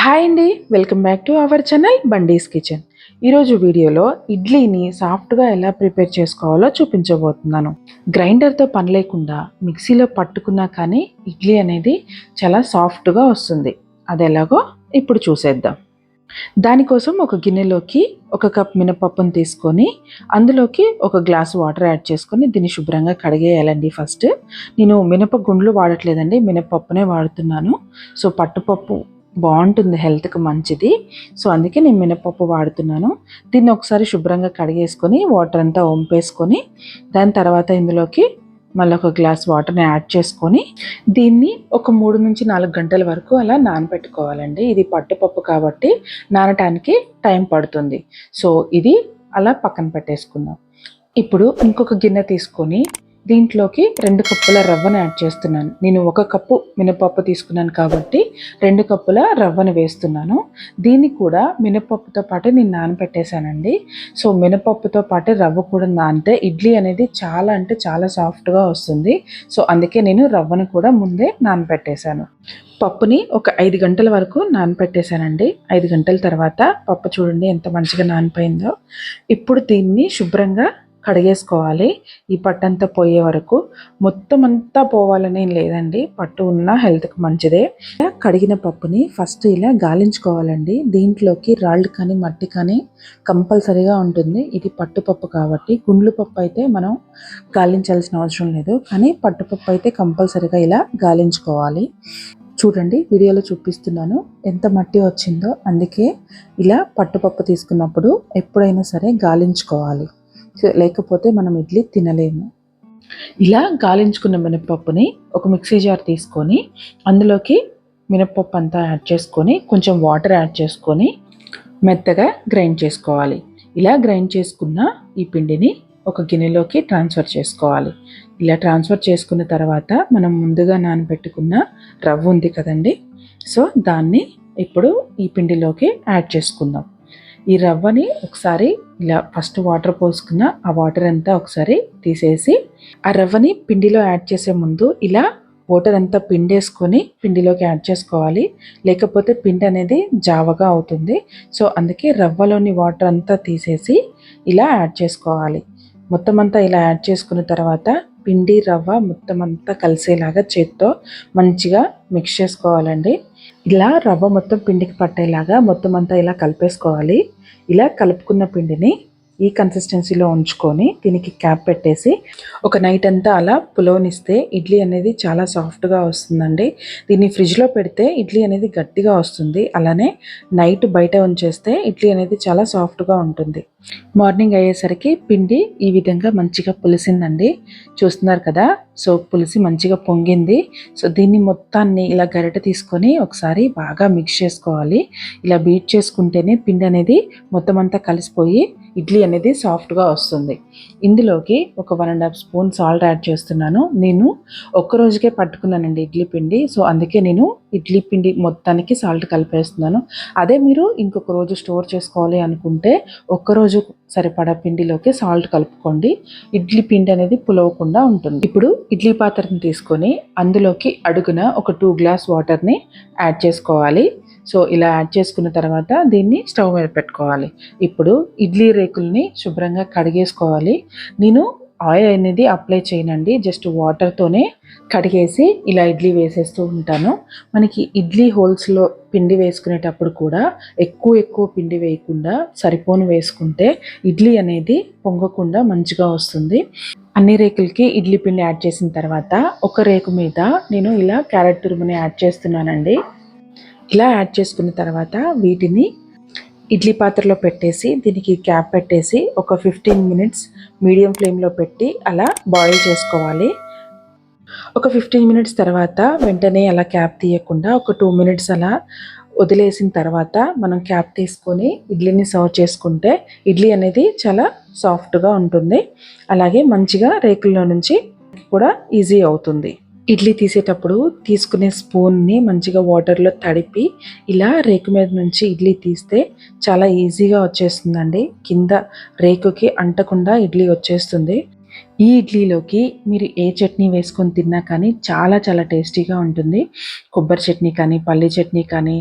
Hi అండి, welcome back to our channel బండీస్ kitchen. ఈరోజు వీడియోలో ఇడ్లీని సాఫ్ట్గా ఎలా ప్రిపేర్ చేసుకోవాలో చూపించబోతున్నాను. గ్రైండర్తో పని లేకుండా మిక్సీలో పట్టుకున్నా కానీ ఇడ్లీ అనేది చాలా సాఫ్ట్గా వస్తుంది. అది ఎలాగో ఇప్పుడు చూసేద్దాం. దానికోసం ఒక గిన్నెలోకి 1 కప్ మినపప్పును తీసుకొని అందులోకి 1 గ్లాస్ వాటర్ యాడ్ చేసుకొని దీన్ని శుభ్రంగా కడిగేయాలండి. ఫస్ట్ నేను మినప గుండ్లు వాడట్లేదండి, మినపప్పునే వాడుతున్నాను. సో పట్టుపప్పు బాగుంటుంది, హెల్త్కి మంచిది. సో అందుకే నేను మినపప్పు వాడుతున్నాను. దీన్ని ఒకసారి శుభ్రంగా కడిగేసుకొని వాటర్ అంతా వంపేసుకొని దాని తర్వాత ఇందులోకి మళ్ళీ 1 గ్లాస్ వాటర్ని యాడ్ చేసుకొని దీన్ని ఒక 3 నుంచి 4 గంటల వరకు అలా నానబెట్టుకోవాలండి. ఇది పట్టుపప్పు కాబట్టి నానటానికి టైం పడుతుంది. సో ఇది అలా పక్కన పెట్టేసుకుందాం. ఇప్పుడు ఇంకొక గిన్నె తీసుకొని దీంట్లోకి 2 కప్పుల రవ్వను యాడ్ చేస్తున్నాను. నేను 1 కప్పు మినపప్పు తీసుకున్నాను కాబట్టి 2 కప్పుల రవ్వను వేస్తున్నాను. దీన్ని కూడా మినపప్పుతో పాటు నేను నానబెట్టేశానండి. సో మినపప్పుతో పాటు రవ్వ కూడా నానితే ఇడ్లీ అనేది చాలా అంటే చాలా సాఫ్ట్గా వస్తుంది. సో అందుకే నేను రవ్వను కూడా ముందే నానబెట్టేశాను. పప్పుని ఒక 5 గంటల వరకు నానబెట్టేశానండి. 5 గంటల తర్వాత పప్పు చూడండి ఎంత మంచిగా నానిపోయిందో. ఇప్పుడు దీన్ని శుభ్రంగా కడిగేసుకోవాలి. ఈ పట్టంతా పోయే వరకు. మొత్తం అంతా పోవాలని లేదండి, పట్టు ఉన్న హెల్త్కి మంచిదే. కడిగిన పప్పుని ఫస్ట్ ఇలా గాలించుకోవాలండి. దీంట్లోకి రాళ్ళు కానీ మట్టి కానీ కంపల్సరీగా ఉంటుంది. ఇది పట్టుపప్పు కాబట్టి గుండ్లు పప్పు అయితే మనం గాలించాల్సిన అవసరం లేదు, కానీ పట్టుపప్పు అయితే కంపల్సరీగా ఇలా గాలించుకోవాలి. చూడండి వీడియోలో చూపిస్తున్నాను ఎంత మట్టి వచ్చిందో. అందుకే ఇలా పట్టుపప్పు తీసుకున్నప్పుడు ఎప్పుడైనా సరే గాలించుకోవాలి, లేకపోతే మనం ఇడ్లీ తినలేము. ఇలా గాలించుకున్న మినపప్పుని ఒక మిక్సీ జార్ తీసుకొని అందులోకి మినపప్పు అంతా యాడ్ చేసుకొని కొంచెం వాటర్ యాడ్ చేసుకొని మెత్తగా గ్రైండ్ చేసుకోవాలి. ఇలా గ్రైండ్ చేసుకున్న ఈ పిండిని ఒక గిన్నెలోకి ట్రాన్స్ఫర్ చేసుకోవాలి. ఇలా ట్రాన్స్ఫర్ చేసుకున్న తర్వాత మనం ముందుగా నానబెట్టుకున్న రవ్వ ఉంది కదండి, సో దాన్ని ఇప్పుడు ఈ పిండిలోకి యాడ్ చేసుకుందాం. ఈ రవ్వని ఒకసారి ఇలా ఫస్ట్ వాటర్ పోసుకున్న ఆ వాటర్ అంతా ఒకసారి తీసేసి ఆ రవ్వని పిండిలో యాడ్ చేసే ముందు ఇలా వాటర్ అంతా పిండేసుకొని పిండిలోకి యాడ్ చేసుకోవాలి, లేకపోతే పిండి అనేది జావగా అవుతుంది. సో అందుకే రవ్వలోని వాటర్ అంతా తీసేసి ఇలా యాడ్ చేసుకోవాలి. మొత్తం అంతా ఇలా యాడ్ చేసుకున్న తర్వాత పిండి రవ్వ మొత్తం అంతా కలిసేలాగా చేత్తో మంచిగా మిక్స్ చేసుకోవాలండి. ఇలా రవ్వ మొత్తం పిండికి పట్టేలాగా మొత్తం అంతా ఇలా కలిపేసుకోవాలి. ఇలా కలుపుకున్న పిండిని ఈ కన్సిస్టెన్సీలో ఉంచుకొని దీనికి క్యాప్ పెట్టేసి ఒక నైట్ అంతా అలా పులవనిస్తే ఇడ్లీ అనేది చాలా సాఫ్ట్గా వస్తుందండి. దీన్ని ఫ్రిడ్జ్లో పెడితే ఇడ్లీ అనేది గట్టిగా వస్తుంది. అలానే నైట్ బయట ఉంచేస్తే ఇడ్లీ అనేది చాలా సాఫ్ట్గా ఉంటుంది. మార్నింగ్ అయ్యేసరికి పిండి ఈ విధంగా మంచిగా పులిసిందండి, చూస్తున్నారు కదా. సో పులిసి మంచిగా పొంగింది. సో దీన్ని మొత్తాన్ని ఇలా గరిటె తీసుకొని ఒకసారి బాగా మిక్స్ చేసుకోవాలి. ఇలా బీట్ చేసుకుంటేనే పిండి అనేది మొత్తం అంతా కలిసిపోయి ఇడ్లీ అనేది సాఫ్ట్గా వస్తుంది. ఇందులోకి ఒక 1.5 స్పూన్ సాల్ట్ యాడ్ చేస్తున్నాను. నేను ఒక్క రోజుకే పట్టుకున్నానండి ఇడ్లీ పిండి, సో అందుకే నేను ఇడ్లీ పిండి మొత్తానికి సాల్ట్ కలిపేస్తున్నాను. అదే మీరు ఇంకొక రోజు స్టోర్ చేసుకోవాలి అనుకుంటే ఒక్కరోజు సరిపడా పిండిలోకి సాల్ట్ కలుపుకోండి. ఇడ్లీ పిండి అనేది పులవకుండా ఉంటుంది. ఇప్పుడు ఇడ్లీ పాత్రని తీసుకొని అందులోకి అడుగున ఒక 2 గ్లాస్ వాటర్ని యాడ్ చేసుకోవాలి. సో ఇలా యాడ్ చేసుకున్న తర్వాత దీన్ని స్టవ్ మీద పెట్టుకోవాలి. ఇప్పుడు ఇడ్లీ రేకుల్ని శుభ్రంగా కడిగేసుకోవాలి. నేను ఆయిల్ అనేది అప్లై చేయనండి, జస్ట్ వాటర్తోనే కడిగేసి ఇలా ఇడ్లీ వేసేస్తూ ఉంటాను. మనకి ఇడ్లీ హోల్స్లో పిండి వేసుకునేటప్పుడు కూడా ఎక్కువ పిండి వేయకుండా సరిపోను వేసుకుంటే ఇడ్లీ అనేది పొంగకుండా మంచిగా వస్తుంది. అన్ని రేకులకి ఇడ్లీ పిండి యాడ్ చేసిన తర్వాత ఒక రేకు మీద నేను ఇలా క్యారెట్ తురుముని యాడ్ చేస్తున్నానండి. ఇలా యాడ్ చేసుకున్న తర్వాత వీటిని ఇడ్లీ పాత్రలో పెట్టేసి దీనికి క్యాప్ పెట్టేసి ఒక 15 మినిట్స్ మీడియం ఫ్లేమ్లో పెట్టి అలా బాయిల్ చేసుకోవాలి. ఒక 15 మినిట్స్ తర్వాత వెంటనే అలా క్యాప్ తీయకుండా ఒక 2 మినిట్స్ అలా వదిలేసిన తర్వాత మనం క్యాప్ తీసుకొని ఇడ్లీని సర్వ్ చేసుకుంటే ఇడ్లీ అనేది చాలా సాఫ్ట్గా ఉంటుంది. అలాగే మంచిగా రేకుల్లో నుంచి కూడా ఈజీ అవుతుంది. ఇడ్లీ తీసేటప్పుడు తీసుకునే స్పూన్ని మంచిగా వాటర్లో తడిపి ఇలా రేకు మీద నుంచి ఇడ్లీ తీస్తే చాలా ఈజీగా వచ్చేస్తుందండి. కింద రేకుకి అంటకుండా ఇడ్లీ వచ్చేస్తుంది. ఈ ఇడ్లీలోకి మీరు ఏ చట్నీ వేసుకొని తిన్నా కానీ చాలా చాలా టేస్టీగా ఉంటుంది. కొబ్బరి చట్నీ కానీ, పల్లి చట్నీ కానీ,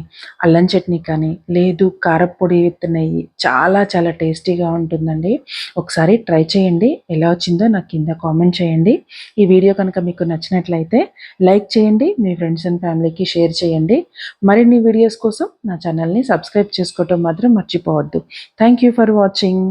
అల్లం చట్నీ కానీ, లేదు కారప్పొడి విత్ నెయ్యి చాలా చాలా టేస్టీగా ఉంటుందండి. ఒకసారి ట్రై చేయండి. ఎలా వచ్చిందో నాకు కింద కామెంట్ చేయండి. ఈ వీడియో కనుక మీకు నచ్చినట్లయితే లైక్ చేయండి. మీ ఫ్రెండ్స్ అండ్ ఫ్యామిలీకి షేర్ చేయండి. మరిన్ని వీడియోస్ కోసం నా ఛానల్ని సబ్స్క్రైబ్ చేసుకోవటం మాత్రం మర్చిపోవద్దు. Thank you for watching.